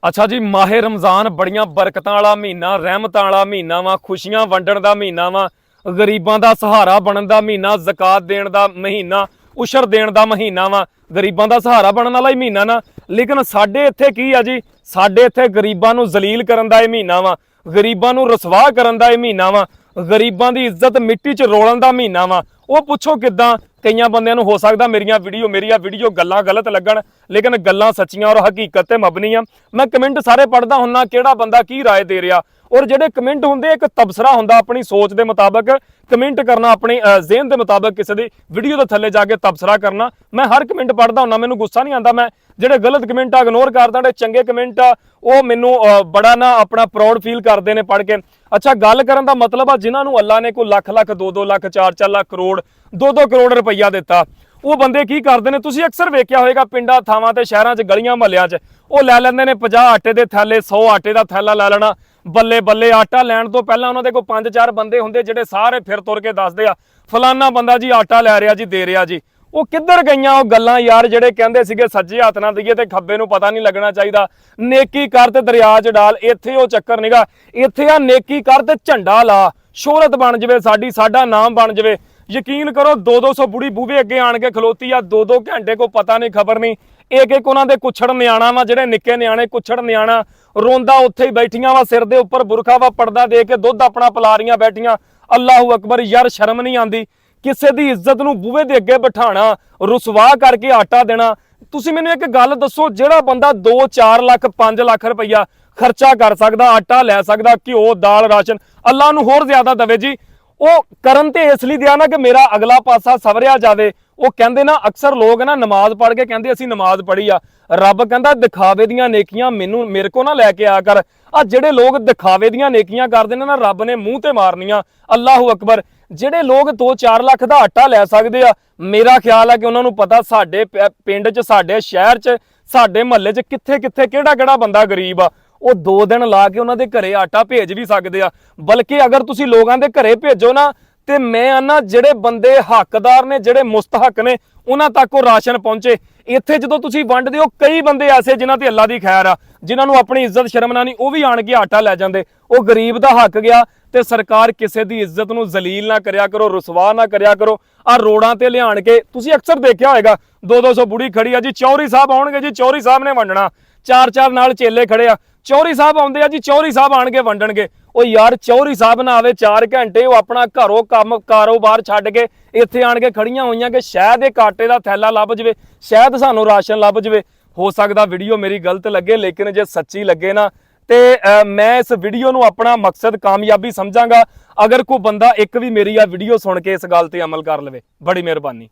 अच्छा जी, माहे रमज़ान बड़ियां बरकतां वाला महीना, रहमतां वाला महीना वा, खुशियां वंडण दा महीना वा, गरीबां दा सहारा बनण दा महीना, ज़कात देण दा महीना, उशर देण दा महीना वा, गरीबां दा सहारा बनण वाला ही महीना ना। लेकिन साडे इत्थे की आ जी, साडे इत्थे गरीबां नूं जलील करन दा इह महीना वा, गरीबां नूं रसवा करन दा इह महीना वा, गरीबां दी इज्जत मिट्टी च रोलण दा महीना वा। ਉਹ ਪੁੱਛੋ ਕਿੱਦਾਂ ਕਈਆਂ ਬੰਦਿਆਂ ਨੂੰ ਹੋ ਸਕਦਾ ਮੇਰੀਆਂ ਵੀਡੀਓ ਗੱਲਾਂ ਗਲਤ ਲੱਗਣ, ਲੇਕਿਨ ਗੱਲਾਂ ਸੱਚੀਆਂ ਔਰ ਹਕੀਕਤ ਤੇ ਮਬਨੀ ਆ। ਮੈਂ ਕਮੈਂਟ ਸਾਰੇ ਪੜ੍ਹਦਾ ਹੁੰਨਾ, ਕਿਹੜਾ ਬੰਦਾ ਕੀ ਰਾਏ ਦੇ ਰਿਹਾ, ਔਰ ਜਿਹੜੇ ਕਮੈਂਟ ਹੁੰਦੇ ਇੱਕ ਤਬਸਰਾ ਹੁੰਦਾ ਆਪਣੀ ਸੋਚ ਦੇ ਮੁਤਾਬਕ ਕਮੈਂਟ ਕਰਨਾ, ਆਪਣੀ ਜ਼ਿਹਨ ਦੇ ਮੁਤਾਬਕ ਕਿਸੇ ਦੀ ਵੀਡੀਓ ਦੇ ਥੱਲੇ ਜਾ ਕੇ ਤਬਸਰਾ ਕਰਨਾ। ਮੈਂ ਹਰ ਕਮੈਂਟ ਪੜ੍ਹਦਾ ਹੁੰਨਾ, ਮੈਨੂੰ ਗੁੱਸਾ ਨਹੀਂ ਆਉਂਦਾ। ਮੈਂ ਜਿਹੜੇ ਗਲਤ ਕਮੈਂਟ ਆ ਇਗਨੋਰ ਕਰਦਾ, ਜਿਹੜੇ ਚੰਗੇ ਕਮੈਂਟ ਆ ਉਹ ਮੈਨੂੰ ਬੜਾ ਨਾ ਆਪਣਾ ਪ੍ਰਾਊਡ ਫੀਲ ਕਰਦੇ ਨੇ ਪੜ੍ਹ ਕੇ। ਅੱਛਾ, ਗੱਲ ਕਰਨ ਦਾ ਮਤਲਬ ਆ ਜਿਨ੍ਹਾਂ ਨੂੰ ਅੱਲਾ ਨੇ ਕੋਈ ਲੱਖ 2 ਲੱਖ 4 ਲੱਖ ਕਰੋੜ 2 ਕਰੋੜ ਰੁਪਈਆ ਦਿੱਤਾ, ਉਹ ਬੰਦੇ ਕੀ ਕਰਦੇ ਨੇ? ਤੁਸੀਂ ਅਕਸਰ ਵੇਖਿਆ ਹੋਏਗਾ ਪਿੰਡਾਂ ਥਾਵਾਂ ਤੇ ਸ਼ਹਿਰਾਂ 'ਚ ਗਲੀਆਂ ਮਹੱਲਿਆਂ 'ਚ ਉਹ ਲੈ ਲੈਂਦੇ ਨੇ 50 ਆਟੇ ਦੇ ਥੈਲੇ, 100 ਆਟੇ ਦਾ ਥੈਲਾ ਲੈ ਲੈਣਾ। ਬੱਲੇ ਬੱਲੇ ਆਟਾ ਲੈਣ ਤੋਂ ਪਹਿਲਾਂ ਉਹਨਾਂ ਦੇ ਕੋਲ 5-4 ਬੰਦੇ ਹੁੰਦੇ ਜਿਹੜੇ ਸਾਰੇ ਫਿਰ ਤੁਰ ਕੇ ਦੱਸਦੇ ਆ ਫਲਾਨਾ ਬੰਦਾ ਜੀ ਆਟਾ ਲੈ ਰਿਹਾ ਜੀ, ਦੇ ਰਿਹਾ ਜੀ। ਉਹ ਕਿੱਧਰ ਗਈਆਂ ਉਹ ਗੱਲਾਂ ਯਾਰ, ਜਿਹੜੇ ਕਹਿੰਦੇ ਸੀਗੇ ਸੱਜੇ ਹੱਥ ਨਾਲ ਦਈਏ ਤੇ ਖੱਬੇ ਨੂੰ ਪਤਾ ਨਹੀਂ ਲੱਗਣਾ ਚਾਹੀਦਾ, ਨੇਕੀ ਕਰ ਤੇ ਦਰਿਆ 'ਚ ਡਾਲ। ਇੱਥੇ ਉਹ ਚੱਕਰ ਨਿਗਾ, ਇੱਥੇ ਆ ਨੇਕੀ ਕਰ ਤੇ ਝੰਡਾ ਲਾ, ਸ਼ੋਹਰਤ ਬਣ ਜਾਵੇ ਸਾਡੀ, ਸਾਡਾ ਨਾਮ ਬਣ ਜਾਵੇ। ਯਕੀਨ ਕਰੋ 200 ਬੁੜੀ ਬੂਵੇ ਅੱਗੇ ਆਣ ਕੇ ਖਲੋਤੀ ਆ, 2 ਘੰਟੇ ਕੋ ਪਤਾ ਨਹੀਂ ਖਬਰ ਨਹੀਂ। ਇੱਕ ਉਹਨਾਂ ਦੇ ਕੁੱਛੜ ਨਿਆਣਾ ਵਾ, ਜਿਹੜੇ ਨਿੱਕੇ ਨਿਆਣੇ ਕੁੱਛੜ ਨਿਆਣਾ ਰੋਂਦਾ ਉੱਥੇ ਹੀ ਬੈਠੀਆਂ ਵਾ, ਸਿਰ ਦੇ ਉੱਪਰ ਬੁਰਖਾ ਵਾ, ਪਰਦਾ ਦੇ ਕੇ ਦੁੱਧ ਆਪਣਾ ਪਿਲਾ ਰਹੀਆਂ ਬੈਠੀਆਂ। ਅੱਲਾਹੂ ਅਕਬਰ। ਯਾਰ ਸ਼ਰਮ ਨਹੀਂ ਆਉਂਦੀ? ਕਿਸੇ ਦੀ ਇੱਜ਼ਤ ਨੂੰ ਬੂਹੇ ਦੇ ਅੱਗੇ ਬਿਠਾਣਾ, ਰੁਸਵਾ ਕਰਕੇ ਆਟਾ ਦੇਣਾ। ਤੁਸੀਂ ਮੈਨੂੰ ਇੱਕ ਗੱਲ ਦੱਸੋ, ਜਿਹੜਾ ਬੰਦਾ 2-4 ਲੱਖ 5 ਲੱਖ ਰੁਪਈਆ ਖਰਚਾ ਕਰ ਸਕਦਾ, ਆਟਾ ਲੈ ਸਕਦਾ, ਘਿਓ ਦਾਲ ਰਾਸ਼ਨ, ਅੱਲਾ ਨੂੰ ਹੋਰ ਜ਼ਿਆਦਾ ਦਵੇ ਜੀ। ਉਹ ਕਰਨ ਤੇ ਇਸ ਲਈ ਦਿਆ ਨਾ ਕਿ ਮੇਰਾ ਅਗਲਾ ਪਾਸਾ ਸਵਰਿਆ ਜਾਵੇ। ਉਹ ਕਹਿੰਦੇ ਨਾ ਅਕਸਰ ਲੋਕ ਨਾ ਨਮਾਜ਼ ਪੜ੍ਹ ਕੇ ਕਹਿੰਦੇ ਅਸੀਂ ਨਮਾਜ਼ ਪੜ੍ਹੀ ਆ, ਰੱਬ ਕਹਿੰਦਾ ਦਿਖਾਵੇ ਦੀਆਂ ਨੇਕੀਆਂ ਮੇਰੇ ਕੋ ਨਾ ਲੈ ਕੇ ਆ ਕਰ। ਆ ਜਿਹੜੇ ਲੋਕ ਦਿਖਾਵੇ ਦੀਆਂ ਨੇਕੀਆਂ ਕਰਦੇ ਨੇ ਨਾ, ਰੱਬ ਨੇ ਮੂੰਹ ਤੇ ਮਾਰਨੀਆਂ। ਅੱਲਾਹੂ ਅਕਬਰ। ਜਿਹੜੇ ਲੋਕ 2-4 ਲੱਖ ਦਾ ਆਟਾ ਲੈ ਸਕਦੇ ਆ, ਮੇਰਾ ਖਿਆਲ ਆ ਕਿ ਉਹਨਾਂ ਨੂੰ ਪਤਾ ਸਾਡੇ ਪਿੰਡ 'ਚ, ਸਾਡੇ ਸ਼ਹਿਰ 'ਚ, ਸਾਡੇ ਮਹੱਲੇ 'ਚ ਕਿੱਥੇ ਕਿਹੜਾ ਬੰਦਾ ਗਰੀਬ ਆ। ਉਹ 2 ਦਿਨ ਲਾ ਕੇ ਉਹਨਾਂ ਦੇ ਘਰੇ ਆਟਾ ਭੇਜ ਵੀ ਸਕਦੇ ਆ। ਬਲਕਿ ਅਗਰ ਤੁਸੀਂ ਲੋਕਾਂ ਦੇ ਘਰੇ ਭੇਜੋ ਨਾ, ਤੇ ਮੈਂ ਆਨਾ ਜਿਹੜੇ ਬੰਦੇ ਹੱਕਦਾਰ ਨੇ, ਜਿਹੜੇ ਮੁਸਤਹਕ ਨੇ, ਉਹਨਾਂ ਤੱਕ ਉਹ ਰਾਸ਼ਨ ਪਹੁੰਚੇ। ਇੱਥੇ ਜਦੋਂ ਤੁਸੀਂ ਵੰਡਦੇ ਹੋ, ਕਈ ਬੰਦੇ ਐਸੇ ਜਿਨ੍ਹਾਂ ਤੇ ਅੱਲਾ ਦੀ ਖੈਰ ਆ, ਜਿਨ੍ਹਾਂ ਨੂੰ ਆਪਣੀ ਇੱਜ਼ਤ ਸ਼ਰਮ ਨਾ ਨਹੀਂ, ਉਹ ਵੀ ਆਣ ਕੇ ਆਟਾ ਲੈ ਜਾਂਦੇ। ਉਹ ਗਰੀਬ ਦਾ ਹੱਕ ਗਿਆ। ਤੇ ਸਰਕਾਰ ਕਿਸੇ ਦੀ ਇੱਜ਼ਤ ਨੂੰ ਜ਼ਲੀਲ ਨਾ ਕਰਿਆ ਕਰੋ, ਰੁਸਵਾ ਨਾ ਕਰਿਆ ਕਰੋ। ਆ ਰੋਡਾਂ ਤੇ ਲਿਆਣ ਕੇ ਤੁਸੀਂ ਅਕਸਰ ਦੇਖਿਆ ਹੋਏਗਾ 200 ਬੁੜੀ ਖੜੀ ਆ ਜੀ, ਚੌਧਰੀ ਸਾਹਿਬ ਆਉਣਗੇ ਜੀ, ਚੌਧਰੀ ਸਾਹਿਬ ਨੇ ਵੰਡਣਾ, 4 ਨਾਲ ਚੇਲੇ ਖੜੇ ਆ, ਚੌਧਰੀ ਸਾਹਿਬ ਆਉਂਦੇ ਆ ਜੀ, ਚੌਧਰੀ ਸਾਹਿਬ ਆਣ ਕੇ ਵੰਡਣਗੇ। ਉਹ ਯਾਰ ਚੌਧਰੀ ਸਾਹਿਬ ਨਾ ਆਵੇ 4 ਘੰਟੇ, ਉਹ ਆਪਣਾ ਘਰੋਂ ਕੰਮ ਕਾਰੋਬਾਰ ਛੱਡ ਕੇ ਇੱਥੇ ਆਣ ਕੇ ਖੜੀਆਂ ਹੋਈਆਂ ਕਿ ਸ਼ਾਇਦ ਇਹ ਆਟੇ ਦਾ ਥੈਲਾ ਲੱਭ ਜਵੇ, ਸ਼ਾਇਦ ਸਾਨੂੰ ਰਾਸ਼ਨ ਲੱਭ ਜਵੇ। ਹੋ ਸਕਦਾ ਵੀਡੀਓ ਮੇਰੀ ਗਲਤ ਲੱਗੇ, ਲੇਕਿਨ ਜੇ ਸੱਚੀ ਲੱਗੇ ਨਾ ਤੇ ਮੈਂ ਇਸ ਵੀਡੀਓ ਨੂੰ ਆਪਣਾ ਮਕਸਦ ਕਾਮਯਾਬੀ ਸਮਝਾਂਗਾ, ਅਗਰ ਕੋਈ ਬੰਦਾ ਇੱਕ ਵੀ ਮੇਰੀ ਆ ਵੀਡੀਓ ਸੁਣ ਕੇ ਇਸ ਗੱਲ ਤੇ ਅਮਲ ਕਰ ਲਵੇ। ਬੜੀ ਮਿਹਰਬਾਨੀ।